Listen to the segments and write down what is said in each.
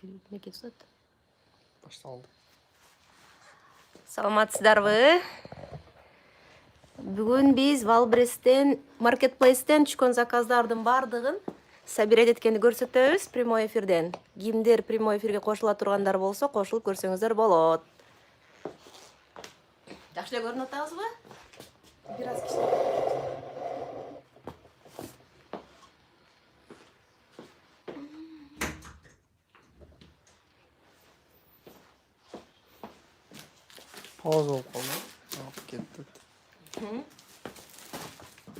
неке тузат. Башталды. Саламатсыздарбы? Бүгүн биз Валбрестен маркетплейстен түшкөн заказдардын бардыгын собирать эткенди көрсөтөбүз прямой эфирден. Кимдер прямой эфирге кошула тургандар болсо, кошулуп көрсөңүздөр болот. Жакшы эле көрүнүп атабызбы? Бир аз кичине. Пауза болуп калды. Кетти.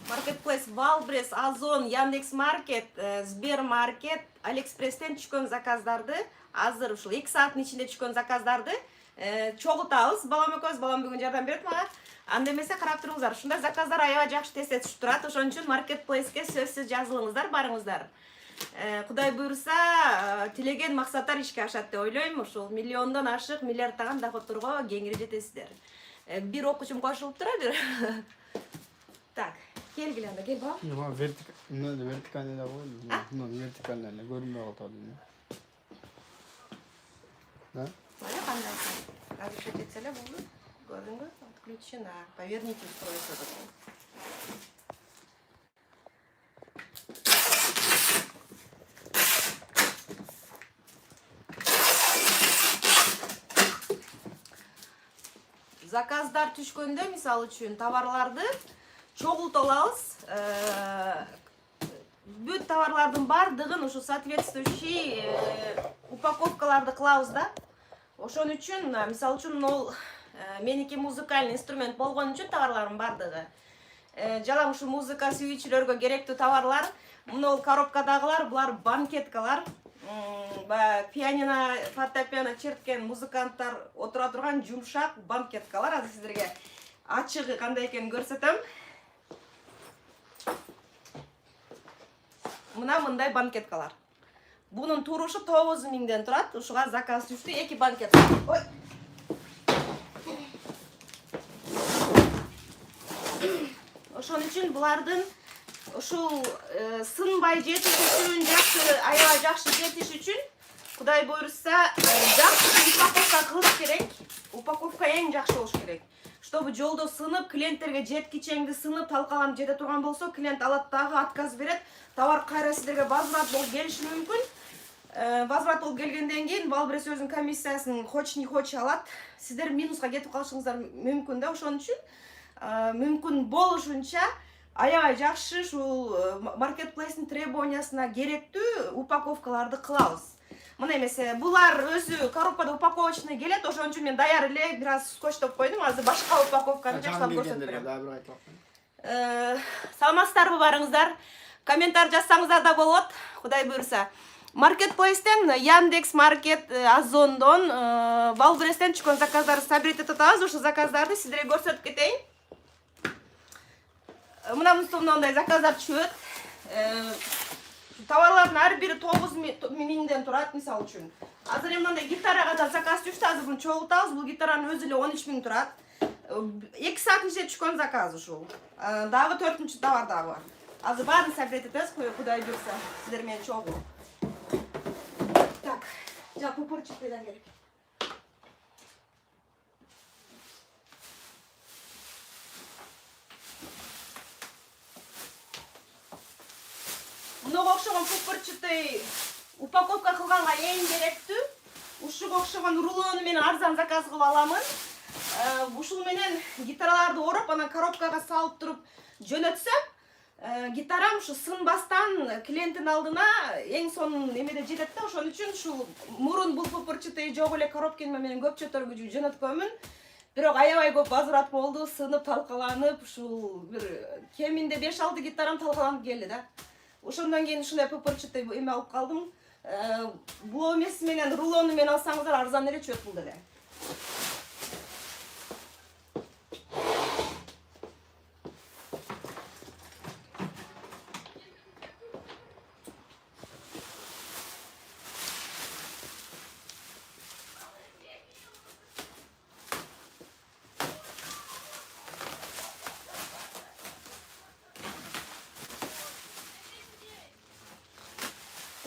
Marketplace, Валбрес, Озон, Яндекс.Маркет, Сбермаркет, Алиэкспресстен түшкөн заказдарды азыр ушул 2 сааттын ичинде түшкөн заказдарды чогултабыз. Балам экөөбүз, балам бүгүн жардам берет мага. Анда эмесе карап туруңуздар. Ушундай заказдар аябай жакшы тез түшүп турат. Ошон үчүн Marketplace'ке сөзсүз жазылыңыздар, барыңыздар. Кудай буйруса, тилеген максаттар ишке ашат деп ойлойм. Ушул миллиондон ашык, миллиарддаган доходторго кеңири жетесиздер. Бир окуучум кошулуп турат. Так, келгиле анда, кел бабам. Нема вертикальный да болду. Вертикальный эле көрүнбөй калды. Да? Мына кандай? Азыр жетсе эле болду. Көрдүңбү? Отключена. Поверните устройство. Заказдар түшкөндө, мисалы үчүн, товарларды чогулта алабыз. Бүт товарлардын бардыгын ушу соответствующий упаковкаларды кылабыз да. Ошон үчүн, мисалы үчүн, ол меники музыкальный инструмент болгон үчүн товарлардын бардыгы. Жалаң ушу музыка сүйүүчүлөргө керектүү товарлар, мына коробкадагылар, булар банкеткалар. Пианино, фортепиано черткен музыканттар отура турган жумшак банкеткалар. Азыр сиздерге ачыгы кандай экенин көрсөтөм. Мына мындай банкеткалар. Бунун турушу 9000ден турат. Ушуга заказ түштү, 2 банкетка. Ой. Ошон үчүн булардын ушул сынбай жетиш үчүн, аябай жакшы жетиш үчүн, Кудай буйруса, жакшы упаковка кылыш керек. Упаковка эң жакшы болуш керек. Чтобы жолдо сынып, клиенттерге жеткичеңди сынып, талкаланып жете турган болсо, клиент алат дагы отказ берет. Товар кайра сиздерге возврат болуп келиши мүмкүн. Возврат болуп келгенден кийин Валбрес өзүнүн комиссиясын хоч не хоч алат. Сиздер минуска кетип калышыңыздар мүмкүн да. Ошон үчүн мүмкүн болушунча аябай жакшы ушул маркетплейстин требованиясына керектүү упаковкаларды кылабыз. Мына эмесе, булар өзү коробкада упаковочный келет, ошон үчүн мен даяр эле бир аз скотчтоп койдум. Азыр башка упаковканы жакшылап көрсөтүп берем. Саламатсыздарбы барыңыздар? Комментарий жазсаңыздар да болот, Кудай буйруса. Marketplace'тен, Яндекс.Маркет, Озондон, Валбрестен түшкөн заказдарды собирать этип атабыз. Ошол заказдарды сиздерге көрсөтүп кетейин. Мына мындай заказдар түшөт. Товарлардын ар бири 9000ден турат, мисалы үчүн. Азыр мындай гитарага да заказ түштү, азыр буну чогултабыз. Бул гитаранын өзү эле 13000 турат. 2 сааттын ичинде түшкөн заказ ушул. Дагы 4-чү товар дагы бар. Азыр баарын собирать этебиз, Кудай буйруса, сиздер менен чогуу. Так, жа пупырчатыйдан керек. Мынага окшогон пупырчатый упаковка кылганга эң керектүү. Ушуга окшогон рулону менен арзан заказ кылып аламын. Ушул менен гитараларды ороп, анан коробкага салып туруп жөнөтсөм, гитарам ушу сынбастан клиенттин алдына эң сонун эмеде жетет да. Ошон үчүн ушул мурун бул пупырчатый жок эле коробкеме менен көп чөтөргүчү жөнөткөнмүн. Бирок аябай көп возврат болду, сынып, талкаланып, ушул бир кеминде 5-6 гитарам талкаланып келди да. Ошондон кийин ушундай пупырчатый эме алып калдым. Бул эмеси менен рулону менен алсаңыздар арзан эле чөт бул деле.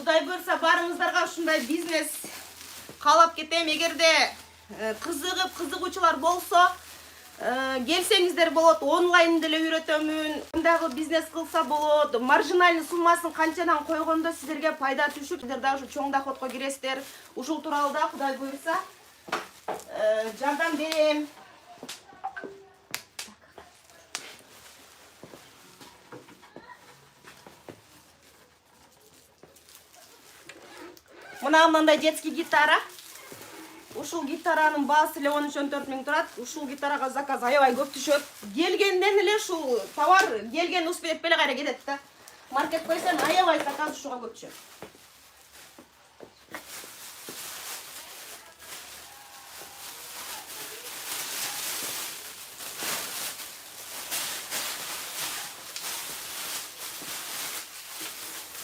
Кудай буйруса, барыңыздарга ушундай бизнес каалап кетем. Эгерде кызыгып кызыгуучулар болсо, келсеңиздер болот. Онлайн деле үйрөтөмүн. Кандагы бизнес кылса болот. Маржинальный суммасын канчадан койгондо сиздерге пайда түшүп, сиздер дагы ушу чоң доходко киресиздер. Ушул тууралуу да Кудай буйруса жардам берем. Мынандай детский гитара. Ушул гитаранын баасы эле 13-14 миң турат. Ушул гитарага заказ аябай көп түшөт. Келгенден эле ушул товар келген успей этпей эле кайра кетет да. Маркет койсоң аябай заказ ушуга көп түшөт.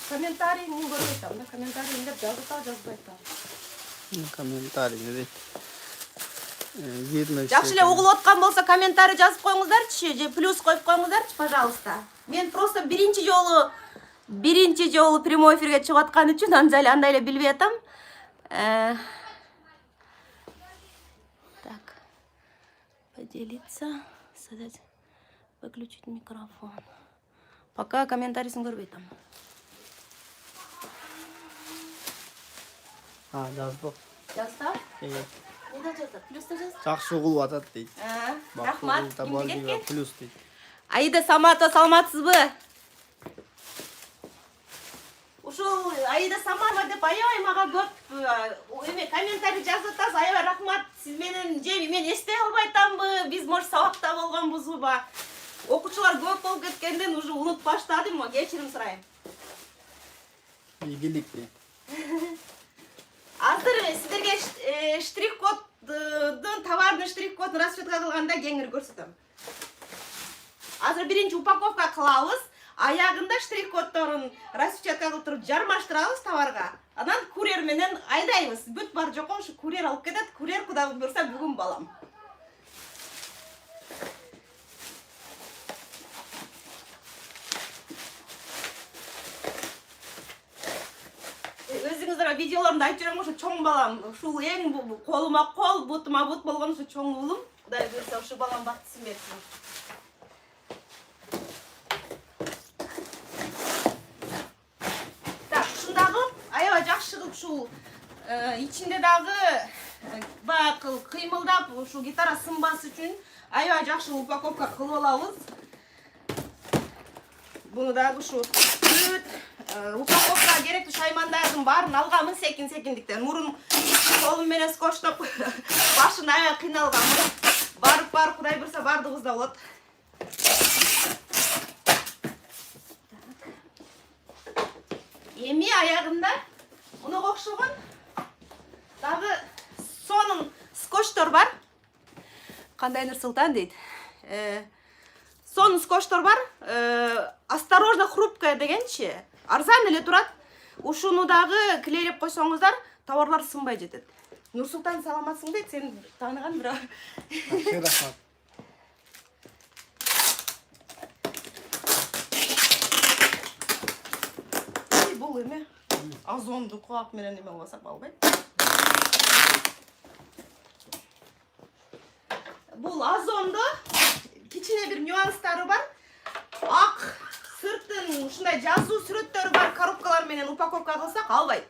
Комментарий мун көрбөйт да. Комментарий деп жазбайт да. Комментарий дейт. Жакшы эле угулуп аткан болсо комментарий жазып коюңуздарчы, же плюс коюп коюңуздарчы, пожалуйста. Мен просто биринчи жолу прямой эфирге чыгып аткан үчүн андай эле билбей атам. Так. Поделиться, создать, выключить микрофон. Пока комментарийсин көрбөй атам. Жаздык. Жазда? Неде жазды? Плюста жазды? Жакшы угулуп атат дейт. Рахмат. Плюс дейт. Аида Саматова, саламатсызбы? Ушул Аида Саматова деп аябай мага көп комментарий жазып атасыз. Аябай рахмат. Сиз менен мен эстей албай атамбы? Биз может сабакта болгонбузбу? Окуучулар көп болуп кеткенден уже унутуп баштадым. Кечирим сурайм. Ийгилик дейт. Азыр сиздерге штрих-коддун товардын штрих-кодун расчетка кылганда кеңири көрсөтөм. Азыр биринчи упаковка кылабыз. Аягында штрих-коддорун расчетка кылып туруп жармаштырабыз товарга. Анан курьер менен айдайбыз. Бүт бар жокко ушу курьер алып кетет. Курьер Кудай буйруса бүгүн балам. Өзүңүздөр видеолорумда айтып жүрөм, ушу чоң балам, ушул эң колума кол, бутума бут болгон ушу чоң уулум. Кудай буйруса ушу балам бактысын берсин. Так, ушундагы аябай жакшы кылып ушул ичинде дагы баягы кыймылдап ушул гитара сынбас үчүн аябай жакшы упаковка кылып алабыз. Буну дагы ушу бүт упаковка керектүү шаймандардын баарын алганмын секиндиктен. Мурун колум менен скотчтоп башын аябай кыйналгам. Барып Кудай буйруса бардыгыбыз да болот. Эми аягында мунуга окшогон дагы сонун скотчтор бар. Кандайдыр Султан дейт. Сонун скотчтор бар. Осторожно хрупкая дегенчи. Арзан эле турат. Ушуну дагы клейлеп койсоңуздар, товарлар сынбай жетет. Нурсултан, саламатсың дейт, сен тааныган бирок. Рахмат. Бул эме Озонду кулак менен эме кылсак болбойт. Бул Озондо кичине бир нюанстары бар. Ак сыртын ушундай жазуу сүрөттөрү бар коробкалар менен упаковка кылсак албайт.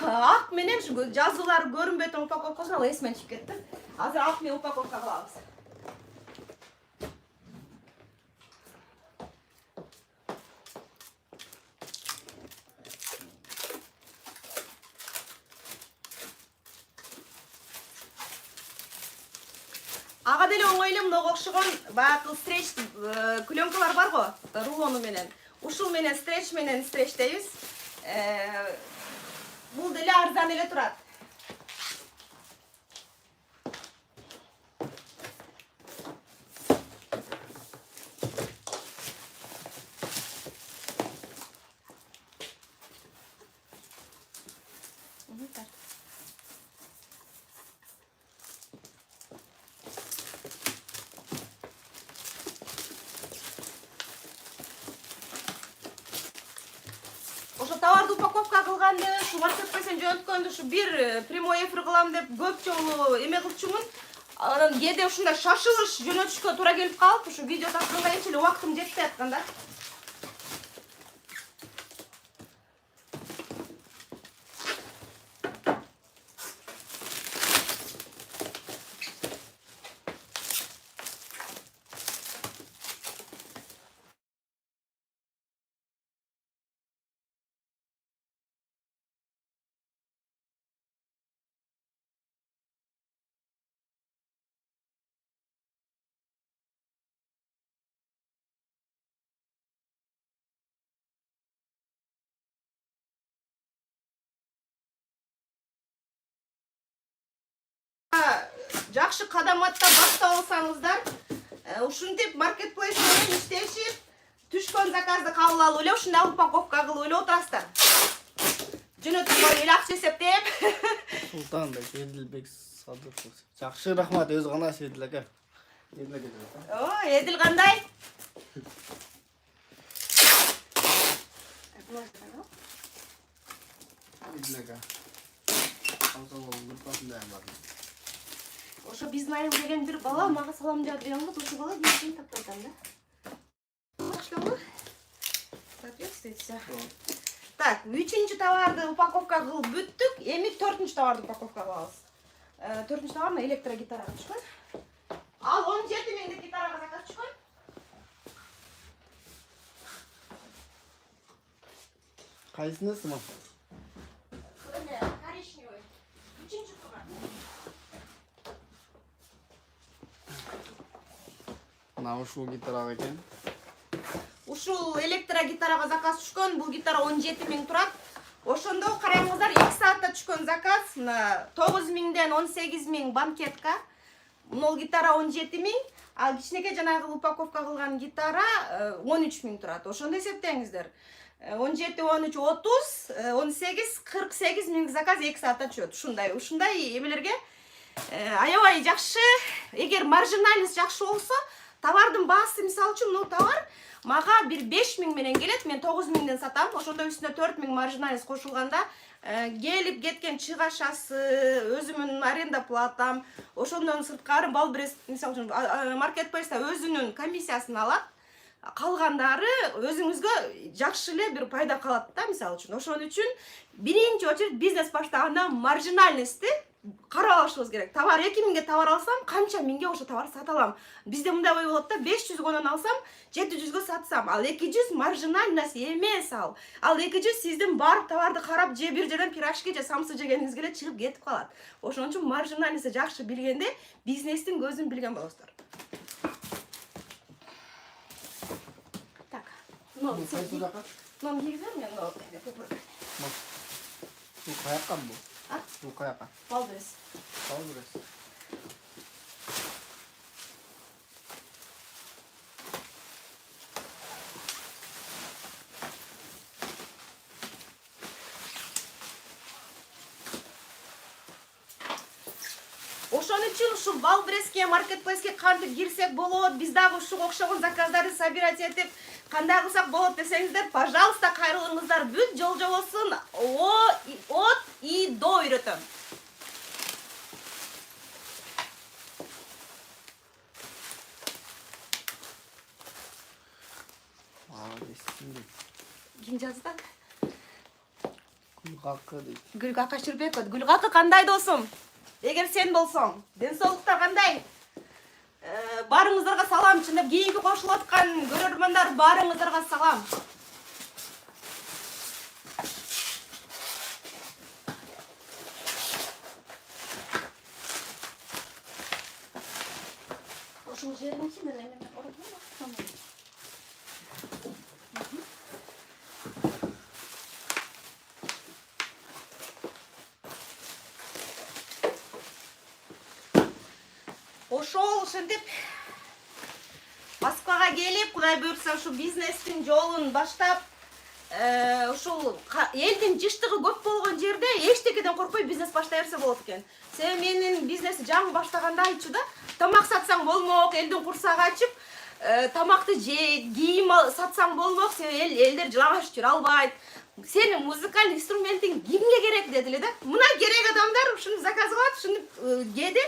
Ак менен жазуулар көрүнбөй турган упаковкасын ал эсимен чыгып кетти. Азыр ак менен упаковка кылабыз. Ага деле оңойлуу мынага окшогон баягы стреч пленкалар бар го, рулону менен. Ушул менен стречлейбиз. Бул деле арзан эле турат. Товарды упаковка кылган калганды, şu WhatsApp сен жөнөткөндү, şu bir прямой эфир кылам деп көп жолу эме кылчумун. Анан кээде ушундай шашылыш жөнөтүшкө туура келип калып, ушу видео тартканга эле убактым жетпей атканда. Жакшы кадаматта баштап алсаңыздар, ушинтип маркетплейс менен иштешип, түшкөн заказды кабыл алып эле ушундай упаковка кылып эле отурасыздар. Жөнөтүп коюп эле акча эсептеп. Султанбек Эдилбек Садыков. Жакшы рахмат, өзү гана Эдил ака. Эдил ака деп. О, Эдил кандай? Эдил ака. Алсаңыз группасында бар. Ошо биздин айыл деген бир бала мага салам жаап берген болот, ошо бала кийин таппай атам да. Баштабы? Соответствуется. Так, 3-чү товарды упаковка кылып бүттүк. Эми 4-чү товарды упаковка кылабыз. 4-чү товар электрогитара түшкөн. Ал 17 миңдик гитарага заказ түшкөн. Кайсынысы мы? Коричневый. 3-чү товар. Мына ушул гитарага экен. Ушул электрогитарага заказ түшкөн. Бул гитара 17 миң турат. Ошондо караңыздар 2 саатта түшкөн заказ. 9 миңден 18 миң банкетка. Мол гитара 17 миң, ал кичинекей жанагы упаковка кылган гитара 13 миң турат. Ошондо эсептеңиздер. 17, 13, 30, 18, 48 миң заказ 2 саатта түшөт. Ушундай эмелерге аябай жакшы. Эгер маржинальность жакшы болсо, товардын баасы мисалы үчүн бул товар мага бир 5 миң менен келет, мен 9 миңден сатам. Ошондо үстүнө 4 миң маржинальность кошулганда келип кеткен чыгашасы, өзүмүн аренда платам, ошондон сырткары Балбрес мисалы үчүн маркетплейста өзүнүн комиссиясын алат. Калгандары өзүңүзгө жакшы эле бир пайда калат да, мисалы үчүн. Ошон үчүн биринчи очередь бизнес баштаганда маржинальностьти карап алышыбыз керек. Товар 2 миңге товар алсам, канча миңге ошо товар сата алам? Бизде мындай ой болот да, 500 гонон алсам, 700гө сатсам, ал 200 маржинальность эмес ал. Ал 200 сиздин бар товарды карап, же бир жерден пирожки же самсы жегениңизге эле чыгып кетип калат. Ошон үчүн маржинальностьти жакшы билгенде, бизнестин көзүн билген болосуздар. Так. Ну, кийгизем мен Бул каяка бул? Бул каяка? Балбрес. Балбрес. Ошон үчүн ушу Балбреске, маркетплейске кантип кирсек болот, биз дагы ушуга окшогон заказдарды собирать этип кандай кылсак болот десеңиздер, пожалуйста, кайрылыңыздар, бүт жолжо болсун. От и до үйрөтөм. Ким жазды? Гүлгакы дейт. Гүлгакы Ширбеков. Гүлгакы кандай досум? Эгер сен болсоң, ден соолуктар кандай? Барыңыздарга салам, чындап кийинки кошулуп аткан көрөрмандар, барыңыздарга салам. Ошол жеринчи мен эме ошол ошентип Москвага келип, Кудай буйрса, ушу бизнестин жолун баштап, ушул элдин жыштыгы көп болгон жерде эчтекеден коркпой бизнес баштай берсе болот экен. Себеби менин бизнести жаңы баштаганда айтчу да, тамак сатсаң болмок, элдин курсагы ачып, тамакты жейт, кийим сатсаң болмок, себеби элдер жылагаш жүрө албайт. Senin muzikal instrumentin kimge gerek dediler da. Mına gerek adamlar şunu zakaz kılat, şunu gedi.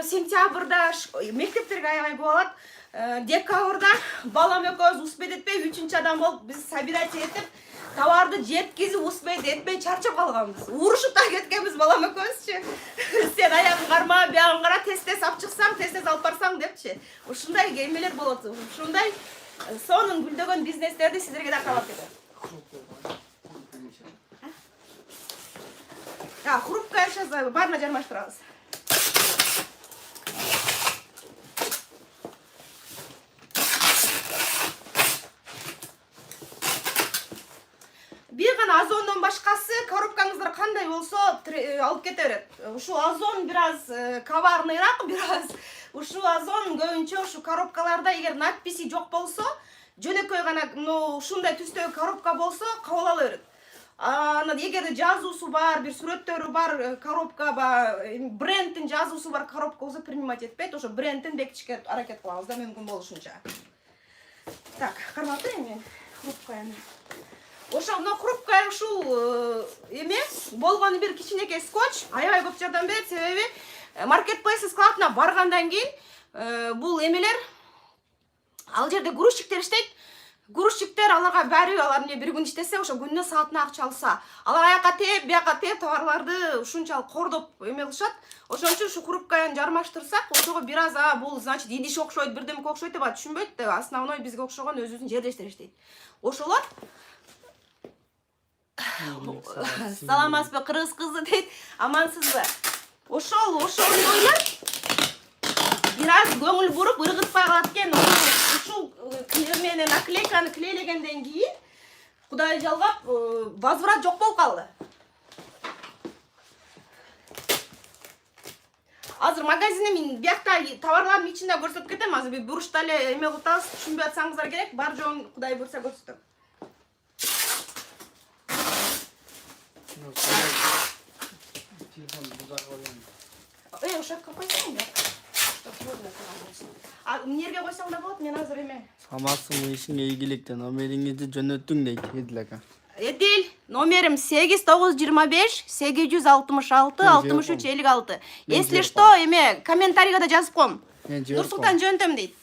Sentябрда мектептерге аябай болот. Декабрда балам экөөбүз успеть этпей 3 адам болуп биз собирать этип товарды жеткизип успеть этпей чарчап калганбыз. Урушуп да кеткенбиз балам экөөбүзчү. Сен аягың карма, биягың кара, тез алып чыксаң, тез алып барсаң депчи. Ушундай эмелер болот. Ушундай сонун гүлдөгөн бизнестерди сиздерге да каалап кетем. Хрупкая сейчас барына жармаштырабыз. Bir gana Ozon'dan başkası коробкаңыздар кандай болсо алып кете берет. Ушу Озон biraz коварныйраак, biraz. Ушу Озон көбүнчө ушу коробкаларда эгер надписи жок болсо, жөнөкөй гана ушундай түстөгү коробка болсо кабыл ала берет. Эгер жазуусу бар, бир сүрөттөрү бар коробка, брендтин жазуусу бар коробка болсо принимать этпейт. Ошо брендтин бекитишке аракет кылабыз да мүмкүн болушунча. Так, кармап эми хрупкаяны. Ошо мына хрупкая ушул эме болгону бир кичинекей скотч аябай көп жардам берет. Себеби маркетплейс складына баргандан кийин бул эмелер ал жерде грузчиктер иштейт. Грузчиктер аларга баары алар эмне бир күн иштесе, ошо күнүнө саатына акча алса, алар аяка тээп, бияка тээп товарларды ушунчалык кордоп эме кылышат. Ошон үчүн ушу хрупкаяны жармаштырсак, ошого бир аз бул значит идиш окшойт, бирдемке окшойт деп түшүнбөйт да. Основной бизге окшогон өзүбүздүн жерлештер иштейт. Ошолор саламатсызбы кыргыз кызы дейт, амансызбы. Ошол ойлор бир аз көңүл буруп ыргытпай калат экен. Ушул менен наклейканы клейлегенден кийин Кудай жалгап возврат жок болуп калды. Азыр магазинде мен биякта товарлардын ичинде көрсөтүп кетем. Азыр бир бурушта эле эме кылып атабыз, түшүнбөй атсаңыздар керек. Бар жоон Кудай буйрса көрсөтөм. Ошакка койсоң да. Эмнеге койсоң да болот, мен азыр эме. Самасың ишиңе ийгиликте номериңизди жөнөттүң дейт Эдил ака. Эдил, номерим 8925 866 63 56. Если что, эме комментарийга да жазып коем. Нурсултан жөнөтөм дейт.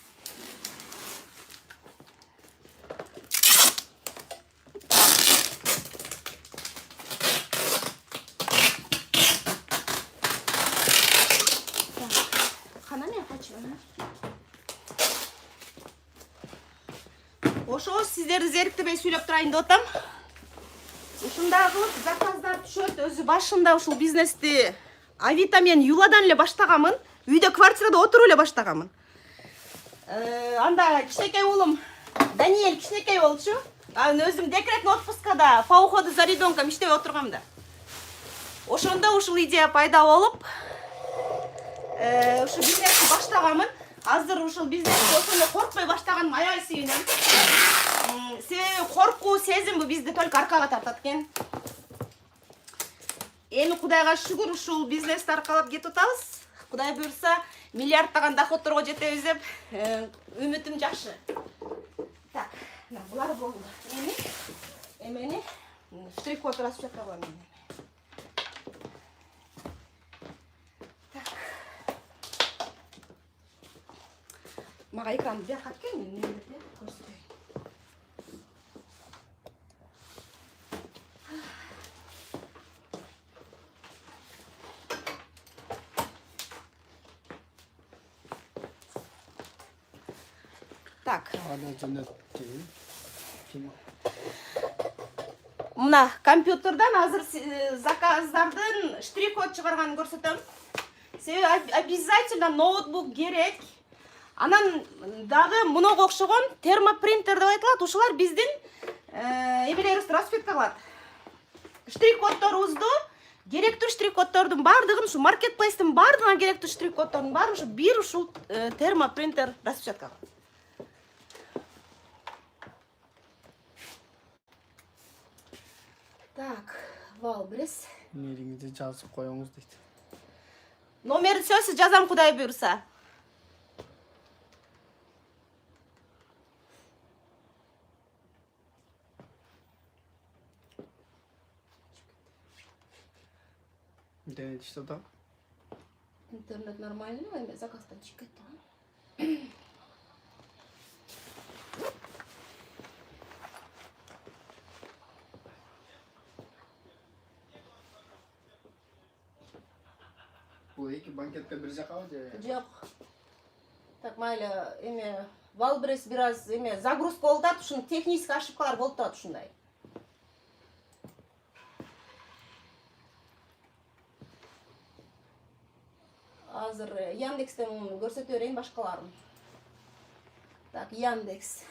Ошо сиздерди зериктебей сүйлөп турайын деп атам. Ушундай кылып заказдар түшөт. Өзү башында ушул бизнести Авито мен Юладан эле баштаганмын. Үйдө квартирада отуруп эле баштаганмын. Анда кичинекей уулум Даниэль кичинекей болчу. Өзүм декретный отпускада по уходу за ребенком иштеп отургам да. Ошондо ушул идея пайда болуп, ушул бизнести баштаганмын. Азыр ушул бизнести ошондо коркпой баштаганым аябай сүйүнөм. Себеби коркуу сезим бу бизди только аркага тартат экен. Эми Кудайга шүгүр ушул бизнести аркалап кетип атабыз. Кудай буйрса миллиардтаган доходторго жетебиз деп үмүтүм жакшы. Так, булар болду. Эмени штрих-код распечатка коем. Мага экранды бияка алып мен көрсөтөйүн. Так. Мына компьютерден азыр заказдардын штрих-код чыгарганын көрсөтөм. Себеби обязательно ноутбук керек. Анан дагы мунага окшогон термопринтер деп айтылат. Ушулар биздин эмелерибизди распечатка кылат. Штрих-коддорубузду, керектүү штрих-коддордун бардыгын, ушу маркетплейстин бардыгына керектүү штрих-коддордун баарын ушу бир ушул термопринтер распечатка кылат. Так, Валбрис. Номериңизди жазып коюңуз дейт. Номерди сөзсүз жазам Кудай буйрса. интернет иштеп атабы? Интернет нормальный, эми заказдан чыгып кетти. Бул эки банкетка бир жакабы же? Жок. Так майли эме Валбрес бир аз эме загрузка болуп атат, ушунун технический ошибкалар болуп турат ушундай. Азыр Яндекстен көрсөтө берейин башкаларын. Так, Яндекс.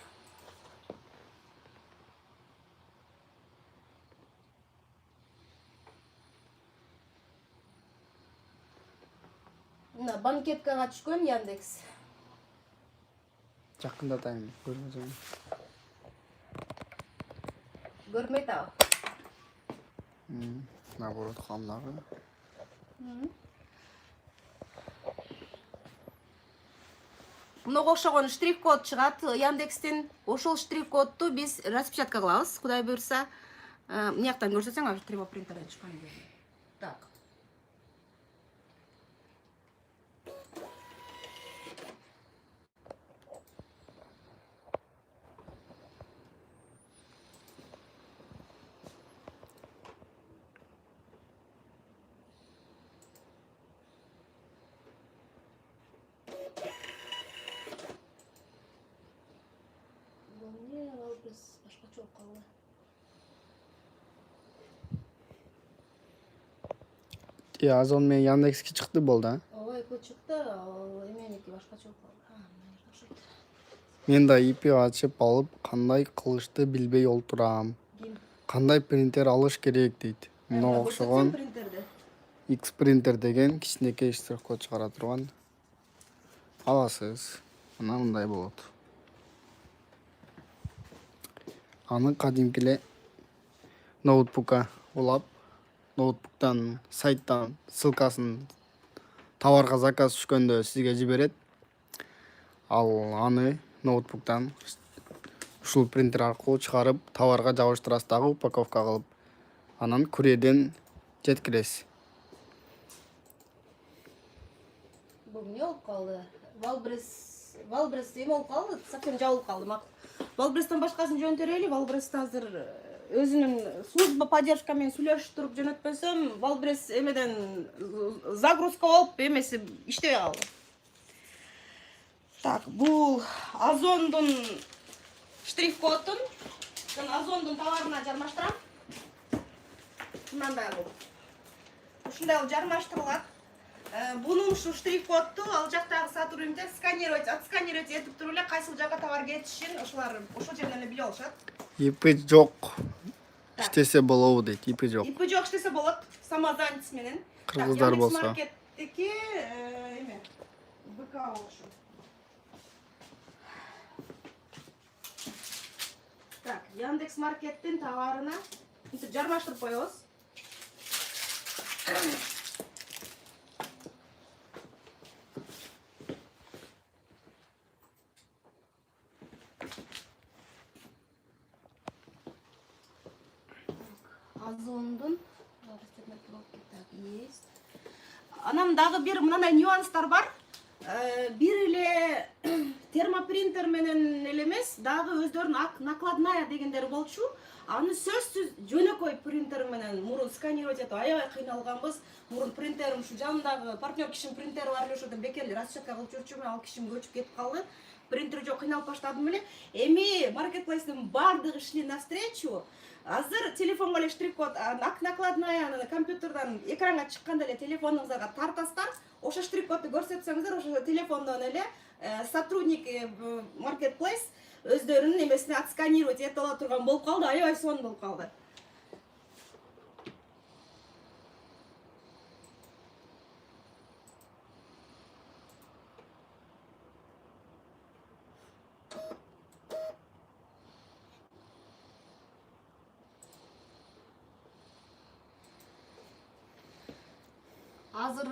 Мына банкеткага түшкөн Яндекс. Жакындатайын, көрмөсөм. Көрмөйт ал. Наоборот, камнагы. Мынага окшогон штрих-код чыгат Яндекстен. Ошол штрих-кодду биз распечатка кылабыз. Кудай буйрса, мынияктан көрсөтсөң, азыр треба принтерден чыккан экен. Так. Башкача болуп калды. Озон менен Яндекске чыкты болду, а? Ой, экөө чыкты, ал эменики башкача болуп калды. Мына жерде окшойт. Мен да IP ачып алып, кандай кылышты билбей олтурам. Ким? Кандай принтер алыш керек дейт. Мына окшогон принтерди. X принтер деген кичинекей штрих-код чыгара турган. Аласыз. Мына мындай болот. Аны кадимки эле ноутбукка улап, ноутбуктан, сайттан ссылкасын товарга заказ түшкөндө сизге жиберет. Ал аны ноутбуктан ушул принтер аркылуу чыгарып, товарга жабыштырасыз дагы упаковка кылып. Анан курьерден жеткиресиз. Бул эмне болуп калды? Валбрес эме болуп калды, совсем жабылып калды. Валбрестен башкасын жөнөтө берели. Валбрест азыр өзүнүн служба поддержка менен сүйлөшүп жөнөтпөсөм, Валбрес эмеден загрузка болуп эмеси иштебей калды. Так, бул Озондун штрих-кодун, Озондун товарына жармаштырам. Мындай болуп. Ушундай жармаштырылат. Бунун ушу штрих-кодду ал жактагы сотрудниктер отсканировать этип туруп эле кайсыл жака товар кетишин ошолар ошол жерден эле билип алышат. IP жок. Иштесе болобу дейт, IP жок. IP жок иштесе болот, самозанятость менен. Кыргыздар болсо. Маркеттеги эме БК болушу. Так, Яндекс маркеттин товарына жармаштырып коебуз. Озондун есть. Анан дагы бир мындай нюанстар бар. Бир эле термопринтер менен эле эмес, дагы өздөрүнүн накладная дегендери болчу. Аны сөзсүз жөнөкөй принтер менен мурун сканировать этип аябай кыйналганбыз. Мурун принтерим ушу жанындагы партнер кишинин принтери бар эле, ошодон бекер распечатка кылып жүрчүмүн, ал кишим көчүп кетип калды. Принтер жок, кыйналып баштадым эле. Эми маркетплейстин баардыгы шли навстречу. Азыр телефонго эле штрих-код, накладная компьютерден экранга чыкканда эле телефонуңузга тартасыздар. Ошо штрих-кодду көрсөтсөңүздөр, ошо телефондон эле сотрудник маркетплейс өздөрүнүн эмесине отсканировать этип ала турган болуп калды, аябай сонун болуп калды. Азыр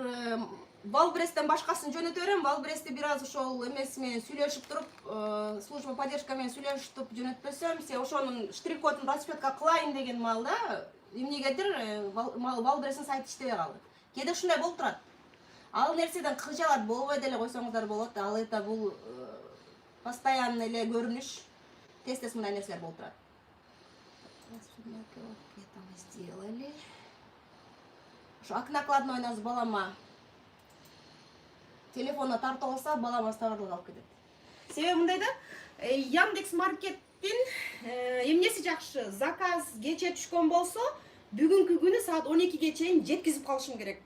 Валбрестен башкасын жөнөтө берем. Валбрести бир аз ошол эмеси менен сүйлөшүп туруп, служба поддержка менен сүйлөшүп жөнөтпөсөм, се ошонун штрих-кодун распечатка кылайын деген маалда эмнегедир Валбрестин сайты иштебей калды. Кээде ушундай болуп турат. Ал нерседен кыжалат болбой деле койсоңуздар болот. Ал это бул постоянно эле көрүнүш. Тез мындай нерселер болуп турат. Это мы сделали. Ошо окнакладнойдан балама телефонно тартып алса, балама товарлык алып кетет. Себеби мындай да, Яндекс Маркеттин эмнеси жакшы? Заказ кече түшкөн болсо, бүгүнкү күнү саат 12ге чейин жеткизип калышым керек.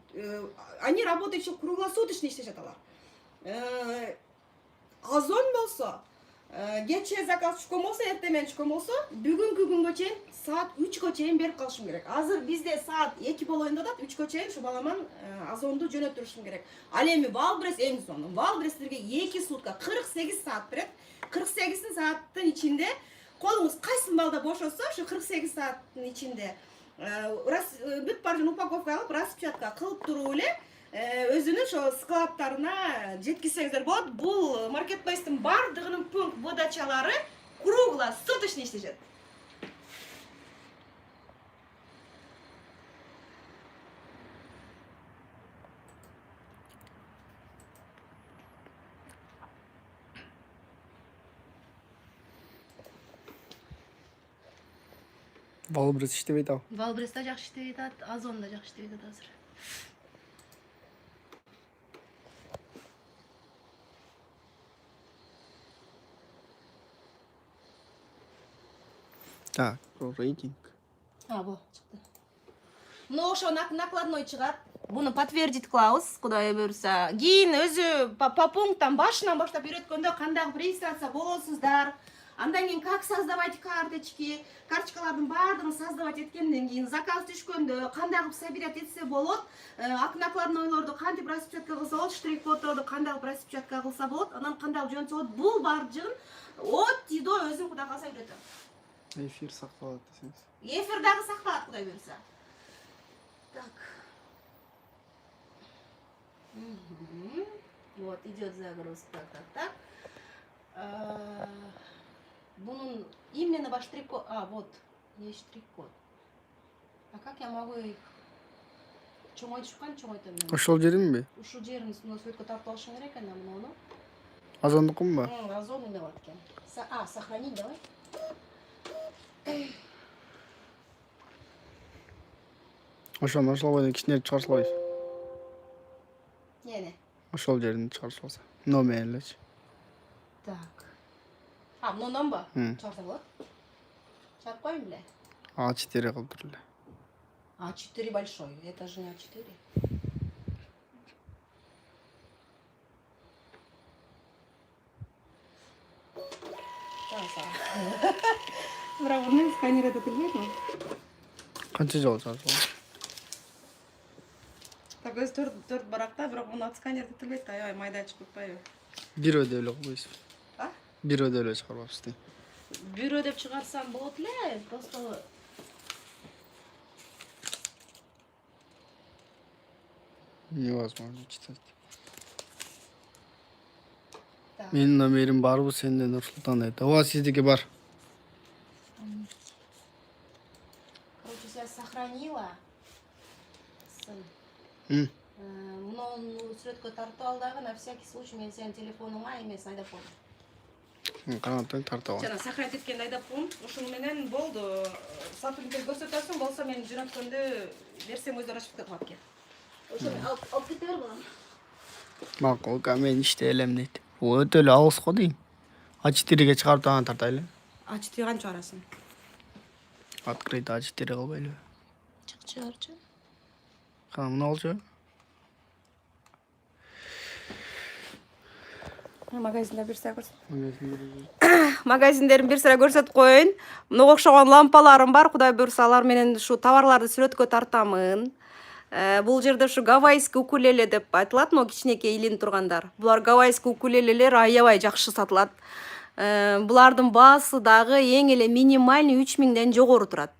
Они работающие круглосуточно иштешет алар. Озон болсо, кече заказ түшкөн болсо, эртең түшкөн болсо, бүгүнкү күнгө чейин саат 3гө чейин берип калышым керек. Азыр бизде саат 2 болоюн деп атат, 3гө чейин ушу баламан озонду жөнөтүрүшүм керек. Ал эми Валбрес эң сонун. Валбрес силерге 2 сутка 48 саат берет. 48 сааттын ичинде колуңуз кайсы балда бошосо, ушу 48 сааттын ичинде бүт баарын упаковка алып, распечатка кылып туруп эле өзүнүн ошо складтарына жеткизсеңиздер болот. Бул маркетплейстин бардыгынын пункт выдачалары круглосуточно иштешет. Валбрес иштебейт ал. Валбрес да жакшы иштеп атат, Озон да жакшы иштеп атат азыр. Так, рейтинг. Бу чыкты. Мына ошо накладной чыгат. Буну подтвердить кылабыз, Кудай буйруса. Кийин өзү по пункттан башынан баштап үйрөткөндө кандай регистрация болосуздар. Андан кийин как создавать карточки, карточкалардын баардыгын создавать эткенден кийин заказ түшкөндө кандай кылып собирать этсе болот, накладнойлорду кантип распечатка кылса болот, штрих-коддорду кандай кылып распечатка кылса болот, анан кандай кылып жөнөтсө болот. Бул бардыгын от и до өзүң Кудай калса үйрөтөм. Эфир сакталат десеңиз. Эфир дагы сакталат, Кудай буйруса. Так. Вот идет загрузка. Так. Bunun именно ваш штрих-код. Вот, есть штрих-код. А как я могу их чоңойтуп Ошол жеринби? Ушул жерин сөйткө тартып алышым керек экен муну. Озондукунбу? Озон деп атат экен. Сохранить давай. Ошол бойдон кичинерээк чыгарсалбайбы? Не. Ошол жерин чыгарсалса. Номер элечи. Так. Мындан ба? Чыгарса болот. Чыгарып коеюн беле. А4 кылып тур эле. А4 большой. Это же не А4. Бирок муну сканер этип билбейм. Канча жол чыгарсалбайбы? Так өз төрт баракта, бирок муну сканер этип билбейт. Аябай майда чыгып атпайбы? Бирөөдө эле кылбайсыз. Бирөөдө эле чыгарбапсыз дейм. Бюро деп чыгарсам болот эле, просто невозможно читать. Менин номерим барбы сенде, Нурсултан дейт. Ооба, сиздики бар. Короче, я сохранила сын. Муну сүрөткө тартып ал дагы, на всякий случай мен сенин телефонуңа эмес айдап коем. Канаттан тартып ал. Жана сохранить эткен айдап коем. Ушун менен болду. Сотрудникке көрсөтөсүң, болсо мен жөнөткөндө берсем өздөрү ачып кетет экен. Ошо алып кете бер балам. Макул, мен иштей элем дейт. Өтө эле алыс го дейм. А4ге чыгарып таган тартайлы. А4 канча чыгарасың? Открыть А4 кылбайлы. Чыгарчы. Кана муну алчы. Магазинде бир сыра көрсөт. Магазиндерин бир сыра көрсөтүп коеюн. Мунга окшогон лампаларым бар. Кудай буйруса алар менен ушу товарларды сүрөткө тартамын. Бул жерде ушу гавайский укулеле деп айтылат, но кичинекей илинип тургандар. Булар гавайский укулелелер аябай жакшы сатылат. Булардын баасы дагы эң эле минимальный 3000ден жогору турат.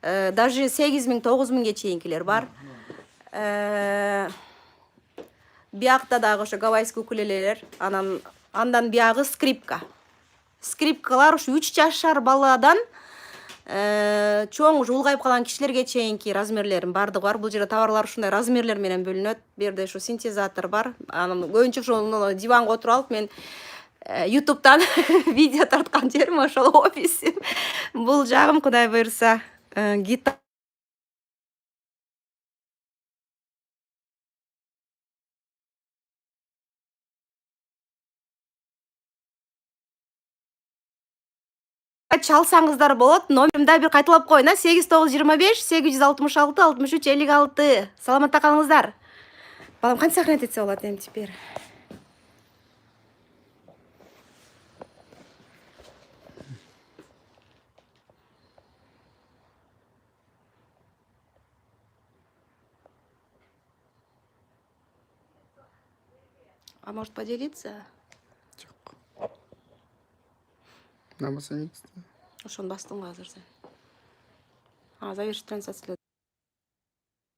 Даже 8000, 9000ге чейинкилер бар. Биякта дагы ошо гавайский укулелелер, андан биягы скрипка. Скрипкалар ушу 3 жашар баладан чоң ушу улгайып калган кишилерге чейинки размерлерин баардыгы бар. Бул жерде товарлар ушундай размерлер менен бөлүнөт. Бу жерде ушу синтезатор бар. Анан көбүнчө ошол диванга отуруп алып мен YouTube'дан видео тарткан жерим ошол офисим. Бул жагым Кудай буйрса гитара чалсаңыздар болот. Номеримди бир кайталап коеюн. 8925 866 63 56. Саламатта калыңыздар. Балам кантип сохранять этсе болот эми теперь? А может поделиться? Намаса не. Ошону бастың азыр сен. Завершить трансляцию.